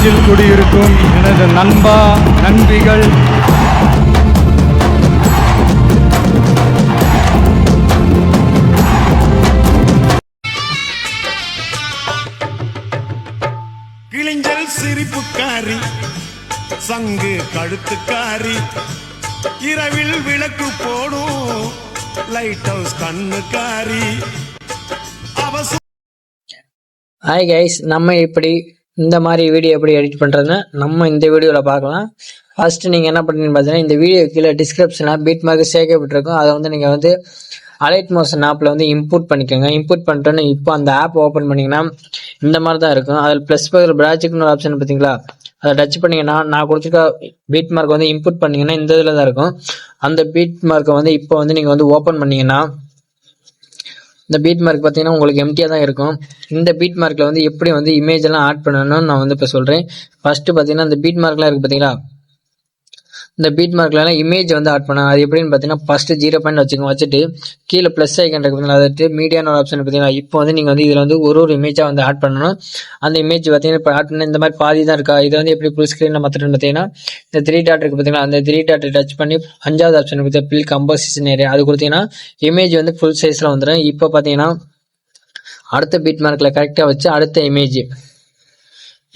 நெஞ்சில் குடியிருக்கும் எனது நண்பா நண்பிகள், கிளிஞ்சல் சிரிப்புக்காரி, சங்கு கழுத்துக்காரி, இரவில் விளக்கு போடும் லைட் ஹவுஸ் கண்ணுக்காரி. ஹாய் கைஸ், நம்ம இப்படி இந்த மாதிரி வீடியோ எப்படி எடிட் பண்ணுறதுன்னு நம்ம இந்த வீடியோவில் பார்க்கலாம். ஃபர்ஸ்ட் நீங்கள் என்ன பண்ணுறீங்கன்னு பார்த்தீங்கன்னா, இந்த வீடியோ கீழே டிஸ்கிரிப்ஷனில் பீட் மார்க் சேர்க்கப்பட்டிருக்கும். அதை வந்து நீங்கள் வந்து அலைட் மோஷன் ஆப்பில் வந்து இம்போர்ட் பண்ணிக்கோங்க. இம்போர்ட் பண்ணிட்டோன்னு இப்போ அந்த ஆப் ஓப்பன் பண்ணிங்கன்னா இந்த மாதிரி தான் இருக்கும். அதில் ப்ளஸ் பக்கத்தில் ப்ராஜெக்ட்னு ஒரு ஆப்ஷன் பார்த்தீங்களா, அதை டச் பண்ணிங்கன்னா நான் கொடுத்துருக்க பீட் மார்க் வந்து இம்போர்ட் பண்ணிங்கன்னா இந்த இதில் தான் இருக்கும். அந்த பீட் மார்க்கை வந்து இப்போ வந்து நீங்கள் வந்து ஓப்பன் பண்ணிங்கன்னா இந்த பீட் மார்க் பார்த்தீங்கன்னா உங்களுக்கு எம்டியாக தான் இருக்கும். இந்த பீட் மார்க்கில் வந்து எப்படி வந்து இமேஜ் எல்லாம் ஆட் பண்ணணும்னு நான் வந்து இப்போ சொல்கிறேன். ஃபர்ஸ்ட் பார்த்தீங்கன்னா இந்த பீட் மார்க்லாம் இருக்குது பார்த்தீங்களா, இந்த பீட் மார்க்லாம் இமேஜ் வந்து ஆட் பண்ணணும். அது எப்படின்னு பார்த்தீங்கன்னா ஃபர்ஸ்ட் 0 பாயிண்ட் வச்சுட்டு கீழே ப்ளஸ் ஐக்கன் இருக்கு பார்த்தீங்களா, அதை மீடியான ஒரு ஆப்ஷன் பார்த்தீங்களா. இப்போ வந்து நீங்கள் வந்து இதில் வந்து ஒரு இமேஜாக வந்து ஆட் பண்ணணும். அந்த இமேஜ் பார்த்தீங்கன்னா இப்போ ஆட் பண்ண இந்த மாதிரி பாதி தான் இருக்கா, இதை வந்து எப்படி ஃபுல் ஸ்க்ரீனில் மாற்றணும்னு பார்த்தீங்கன்னா இந்த 3 டாட் இருக்கு பார்த்தீங்களா, அந்த 3 டாட் டச் பண்ணி 5வது ஆப்ஷன் பார்த்தீங்கன்னா பில் கம்போசிஷன் ஏரியா அது கொடுத்தீங்கன்னா இமேஜ் வந்து ஃபுல் சைஸில் வந்துடும். இப்போ பார்த்தீங்கன்னா அடுத்த பீட் மார்க்கில் கரெக்டாக வச்சு அடுத்த இமேஜ்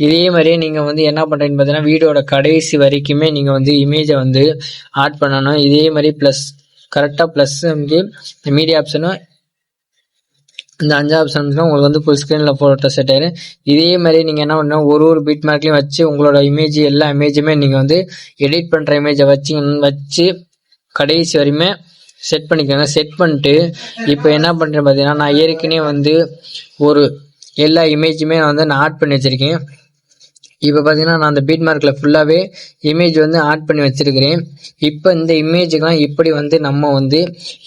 இதே மாதிரியே நீங்கள் வந்து என்ன பண்ணுறீங்கன்னு பார்த்தீங்கன்னா வீடியோட கடைசி வரைக்குமே நீங்கள் வந்து இமேஜை வந்து ஆட் பண்ணணும். இதே மாதிரி ப்ளஸ் கரெக்டாக ப்ளஸ் வந்து இந்த மீடியா ஆப்ஷனும் இந்த 5 ஆப்ஷன்ஸ்லாம் உங்களுக்கு வந்து ஃபுல் ஸ்க்ரீனில் போட்டோ செட் ஆயிடும். இதே மாதிரி நீங்கள் என்ன பண்ணணும், ஒரு பீட் மார்க்லையும் வச்சு உங்களோட இமேஜ் எல்லா இமேஜுமே நீங்கள் வந்து எடிட் பண்ணுற இமேஜை வச்சு கடைசி வரையுமே செட் பண்ணிக்கோங்க. செட் பண்ணிட்டு இப்போ என்ன பண்ணுறேன் பார்த்தீங்கன்னா, நான் ஏற்கனவே வந்து ஒரு எல்லா இமேஜுமே வந்து நான் ஆட் பண்ணி வச்சுருக்கேன். இப்போ பார்த்தீங்கன்னா நான் அந்த பீட் மார்க்கில் ஃபுல்லாகவே இமேஜ் வந்து ஆட் பண்ணி வச்சுருக்கிறேன். இப்போ இந்த இமேஜுக்கெலாம் எப்படி வந்து நம்ம வந்து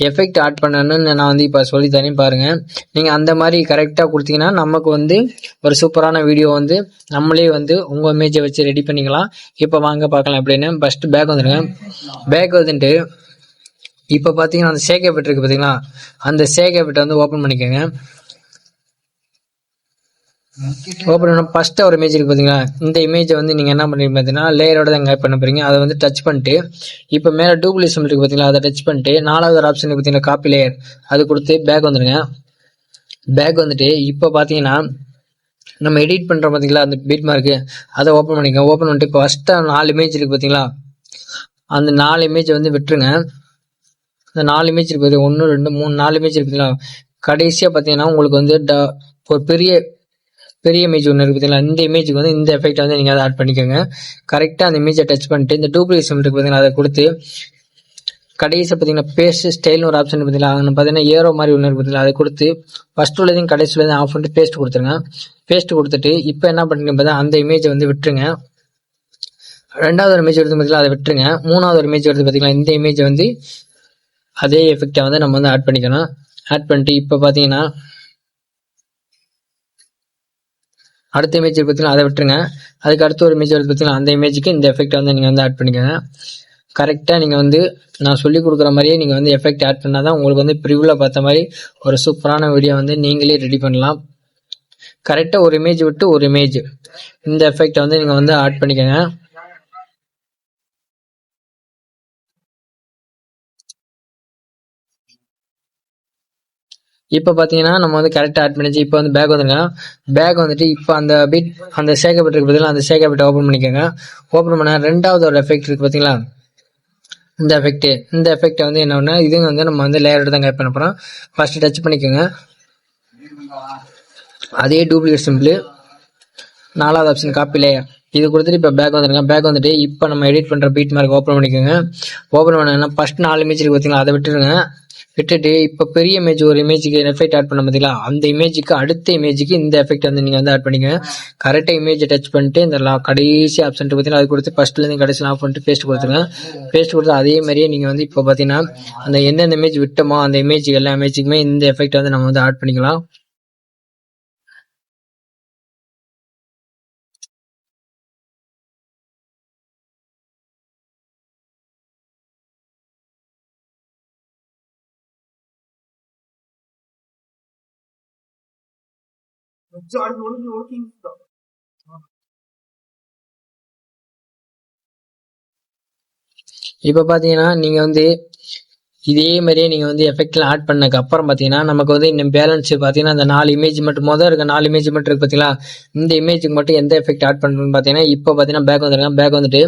எஃபெக்ட் ஆட் பண்ணணும்னு நான் வந்து இப்போ சொல்லித்தரேன் பாருங்கள். நீங்கள் அந்த மாதிரி கரெக்டாக கொடுத்தீங்கன்னா நமக்கு வந்து ஒரு சூப்பரான வீடியோ வந்து நம்மளே வந்து உங்கள் இமேஜை வச்சு ரெடி பண்ணிக்கலாம். இப்போ வாங்க பார்க்கலாம் எப்படின்னு. ஃபஸ்ட்டு பேக் வந்துடுங்க. பேக் வந்துட்டு இப்போ பார்த்தீங்கன்னா அந்த சேக் எஃபெக்ட் இருக்குது பார்த்தீங்களா, அந்த சேக் எஃபெக்ட்டை வந்து ஓப்பன் பண்ணிக்கோங்க. ஓப்பன் பண்ண ஃபர்ஸ்ட் ஒரு இமேஜ் இருக்கு பார்த்தீங்களா, இந்த இமேஜை வந்து நீங்கள் என்ன பண்ணுறீங்க பார்த்தீங்கன்னா லேயரோட தான் ஆட் பண்ண போறீங்க. அதை வந்து டச் பண்ணிட்டு இப்போ மேலே டூப்ளிகேட் சிம்பிள் இருக்கு பார்த்தீங்களா, அதை டச் பண்ணிட்டு 4வது ஒரு ஆப்ஷன் பார்த்தீங்கன்னா காப்பி லேயர் அது கொடுத்து பேக் வந்துடுங்க. பேக் வந்துட்டு இப்போ பார்த்தீங்கன்னா நம்ம எடிட் பண்ணுறோம் பார்த்தீங்களா அந்த பீட் மார்க்கு, அதை ஓப்பன் பண்ணிக்கோங்க. ஓப்பன் பண்ணிட்டு இப்போ ஃபஸ்ட்டு 4 இமேஜ் இருக்குது பார்த்தீங்களா, அந்த 4 இமேஜை வந்து விட்டுருங்க. இந்த 4 இமேஜ் இருக்குது 1 2 3 4 இமேஜ் இருக்குங்களா, கடைசியாக பார்த்தீங்கன்னா உங்களுக்கு வந்து ஒரு பெரிய இமேஜ் ஒன்று இருக்குது பார்த்தீங்களா, இந்த இமேஜுக்கு வந்து இந்த எஃபெக்ட் வந்து நீங்கள் அதை ஆட் பண்ணிக்கோங்க. கரெக்டாக அந்த இமேஜை டச் பண்ணிட்டு இந்த டூப்ளிகேட் சிம்பிள் இருக்குது பார்த்தீங்கன்னா அதை கொடுத்து கடைசியாக பார்த்தீங்கன்னா பேஸ்ட் ஸ்டைல்னு ஒரு ஆப்ஷன் பார்த்தீங்களா, அங்கே பார்த்தீங்கன்னா ஏரோ மாதிரி ஒன்று இருக்குது பார்த்தீங்களா, அதை கொடுத்து ஃபர்ஸ்ட் உள்ளதையும் கடைசி உள்ளதையும் ஆஃப் பண்ணிட்டு பேஸ்ட் கொடுத்துருங்க. பேஸ்ட் கொடுத்துட்டு இப்போ என்ன பண்ணுறீங்க பார்த்தா அந்த இமேஜை வந்து விட்டுருங்க. 2வது ஒரு இமேஜ் எடுத்து பார்த்தீங்களா அதை விட்டுருங்க. 3வது ஒரு இமேஜ் எடுத்து பார்த்தீங்களா, இந்த இமேஜை வந்து அதே எஃபெக்டை வந்து நம்ம வந்து ஆட் பண்ணிக்கணும். ஆட் பண்ணிட்டு இப்போ பார்த்தீங்கன்னா அடுத்த இமேஜ் பார்த்தீங்கன்னா அதை விட்டுருங்க. அதுக்கு அடுத்த ஒரு இமேஜ் பார்த்தீங்கன்னா அந்த இமேஜுக்கு இந்த எஃபெக்ட் வந்து நீங்கள் வந்து ஆட் பண்ணிக்கோங்க. கரெக்டாக நீங்கள் வந்து நான் சொல்லி கொடுக்குற மாதிரியே நீங்கள் வந்து எஃபெக்ட் ஆட் பண்ணால் தான் உங்களுக்கு வந்து ப்ரிவியூவில் பார்த்த மாதிரி ஒரு சூப்பரான வீடியோ வந்து நீங்களே ரெடி பண்ணலாம். கரெக்டாக ஒரு இமேஜ் விட்டு ஒரு இமேஜ் இந்த எஃபெக்டை வந்து நீங்கள் வந்து ஆட் பண்ணிக்கோங்க. இப்போ பார்த்தீங்கன்னா நம்ம வந்து கரெக்டாக ஆட் பண்ணிச்சு. இப்போ வந்து பேக் வந்துருங்க. பேக் வந்துட்டு இப்போ அந்த சேகப்பட்டு இருக்கு பார்த்தீங்களா, அந்த சேகப்பட்டை ஓப்பன் பண்ணிக்கோங்க. ஓப்பன் பண்ண 2வது ஒரு எஃபெக்ட் இருக்குது பார்த்தீங்களா, இந்த எஃபெக்டை வந்து என்ன இது வந்து நம்ம வந்து லேயரோட தான் ஆட் பண்ண போகிறோம். ஃபர்ஸ்ட் டச் பண்ணிக்கோங்க. அதே டூப்ளிகேட் சிம்பிள் 4வது ஆப்ஷன் காப்பி லேயர் இது கொடுத்துட்டு இப்போ பேக் வந்துருங்க. பேக் வந்துட்டு இப்போ நம்ம எடிட் பண்ணுற பீட் மார்க் ஓப்பன் பண்ணிக்கோங்க. ஓப்பன் பண்ணா ஃபர்ஸ்ட் 4 இமேஜ் இருக்கு பார்த்தீங்களா, அதை விட்டுருங்க. விட்டுட்டு இப்போ பெரிய இமேஜ் ஒரு இமேஜுக்கு எஃபெக்ட் ஆட் பண்ண பார்த்தீங்களா, அந்த இமேஜுக்கு அடுத்த இமேஜுக்கு இந்த எஃபெக்ட் வந்து நீங்கள் வந்து ஆட் பண்ணிக்கோங்க. கரெக்டாக இமேஜை டச் பண்ணிட்டு இந்த கடைசி ஆப்ஷன் பார்த்தீங்கன்னா அது கொடுத்து ஃபர்ஸ்ட்லேருந்து கடைசியில் ஆஃப் பண்ணிட்டு பேஸ்ட் கொடுத்துருங்க. பேஸ்ட் கொடுத்து அதே மாதிரியே நீங்கள் வந்து இப்போ பார்த்தீங்கன்னா அந்த எந்தெந்த இமேஜ் விட்டோமோ அந்த இமேஜ் எல்லா இமேஜுக்குமே இந்த எஃபெக்ட் வந்து நம்ம வந்து ஆட் பண்ணிக்கலாம். இப்போ பார்த்தீங்கன்னா நீங்கள் வந்து இதே மாதிரியே நீங்கள் வந்து எஃபெக்ட்லாம் ஆட் பண்ணதுக்கு அப்புறம் பார்த்தீங்கன்னா நமக்கு வந்து இன்னும் பேலன்ஸ் பார்த்தீங்கன்னா அந்த 4 இமேஜ் மட்டும் இருக்க 4 இமேஜ் மட்டும் இருக்கு பார்த்தீங்களா, இந்த இமேஜுக்கு மட்டும் எந்த எஃபெக்ட் ஆட் பண்ணணும்னு பார்த்தீங்கன்னா இப்போ பார்த்தீங்கன்னா பேக் வந்துருங்க. பேக் வந்துட்டு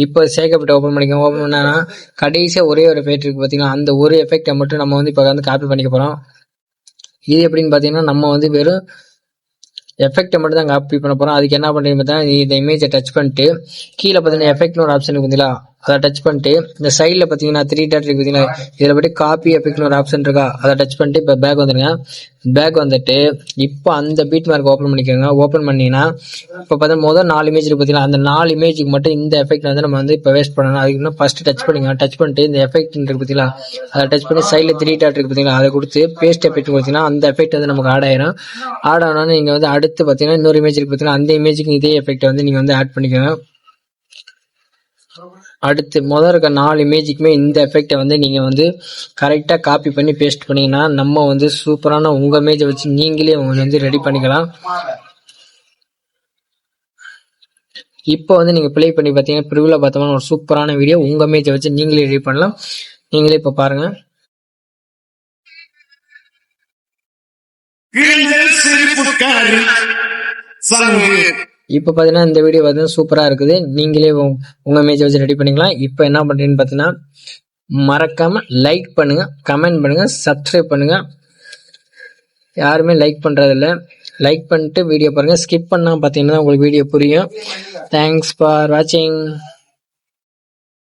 இப்போ சேகப்பட்டு ஓப்பன் பண்ணிக்கோங்க. ஓப்பன் பண்ணா கடைசியாக ஒரே ஒரு எஃபெக்ட் இருக்கு பார்த்தீங்கன்னா, அந்த ஒரு எஃபெக்டை மட்டும் நம்ம வந்து இப்போ வந்து காப்பி பண்ணிக்க போகிறோம். இது எப்படின்னு பார்த்தீங்கன்னா நம்ம வந்து வெறும் எஃபெக்டை மட்டும் தான் காப்பி பண்ண போகிறோம். அதுக்கு என்ன பண்ணுறீங்க பார்த்தீங்கன்னா இந்த இமேஜை டச் பண்ணிட்டு கீழே பார்த்தீங்கன்னா எஃபெக்ட்னு ஒரு ஆப்ஷன் இருக்கு பார்த்தீங்களா, அதை டச் பண்ணிட்டு இந்த சைடில் பார்த்தீங்கன்னா 3 டாட் இருக்கு பார்த்தீங்களா, இதில் போய்ட்டு காப்பி எஃபெக்ட்னு ஒரு ஆப்ஷன் இருக்கா, அதை டச் பண்ணிட்டு இப்போ பேக் வந்துருங்க. பேக் வந்துட்டு இப்போ அந்த பீட் மார்க் ஓப்பன் பண்ணிக்கோங்க. ஓப்பன் பண்ணிங்கன்னா இப்போ பார்த்தா முதல் 4 இமேஜ் இருக்கு பார்த்தீங்களா, அந்த 4 இமேஜுக்கு மட்டும் இந்த எஃபெக்ட் வந்து நம்ம வந்து இப்போ வேஸ்ட் பண்ணணும். அதுக்கு இன்னும் ஃபர்ஸ்ட் டச் பண்ணுங்க. டச் பண்ணிட்டு இந்த எஃபெக்ட் இருக்கு பார்த்தீங்களா, அதை டச் பண்ணி சைடில் 3 டாட் இருக்கு பார்த்தீங்களா, அதை கொடுத்து பேஸ்ட் எஃபெக்ட் பார்த்தீங்கன்னா அந்த எஃபெக்ட் வந்து நமக்கு ஆட் ஆயிரும். ஆட் ஆனோன்னு நீங்கள் வந்து அடுத்து பார்த்தீங்கன்னா இன்னொரு இமேஜ் இருக்கு பார்த்தீங்கன்னா, அந்த இமேஜுக்கு இதே எஃபெக்ட் வந்து நீங்கள் வந்து ஆட் பண்ணிக்கோங்க. அடுத்து முதல் இருக்க 4 இமேஜுக்குமே இந்த எஃபெக்டை வந்து நீங்கள் வந்து கரெக்டாக காப்பி பண்ணி பேஸ்ட் பண்ணிங்கன்னா நம்ம வந்து சூப்பரான உங்கள் இமேஜை வச்சு நீங்களே உங்களை வந்து ரெடி பண்ணிக்கலாம். இப்போ வந்து நீங்கள் ப்ளே பண்ணி பார்த்தீங்கன்னா ப்ரிவ்யூவில் பார்த்தோம்னா ஒரு சூப்பரான வீடியோ உங்கள் இமேஜை வச்சு நீங்களே ரெடி பண்ணலாம். நீங்களே இப்போ பாருங்கள். கிழிஞ்சல் சிரிப்புக்காரி சங்கு இப்போ பார்த்தீங்கன்னா இந்த வீடியோ பார்த்தீங்கன்னா சூப்பராக இருக்குது. நீங்களே உங்கள் இமேஜை வச்சு ரெடி பண்ணிக்கலாம். இப்போ என்ன பண்ணுறீங்கன்னு பார்த்தீங்கன்னா மறக்காமல் லைக் பண்ணுங்கள், கமெண்ட் பண்ணுங்கள், சப்ஸ்கிரைப் பண்ணுங்கள். யாருமே லைக் பண்ணுறதில்ல. லைக் பண்ணிட்டு வீடியோ பாருங்கள். ஸ்கிப் பண்ணால் பார்த்தீங்கன்னா உங்களுக்கு வீடியோ புரியும். தேங்க்ஸ் ஃபார் வாட்சிங்.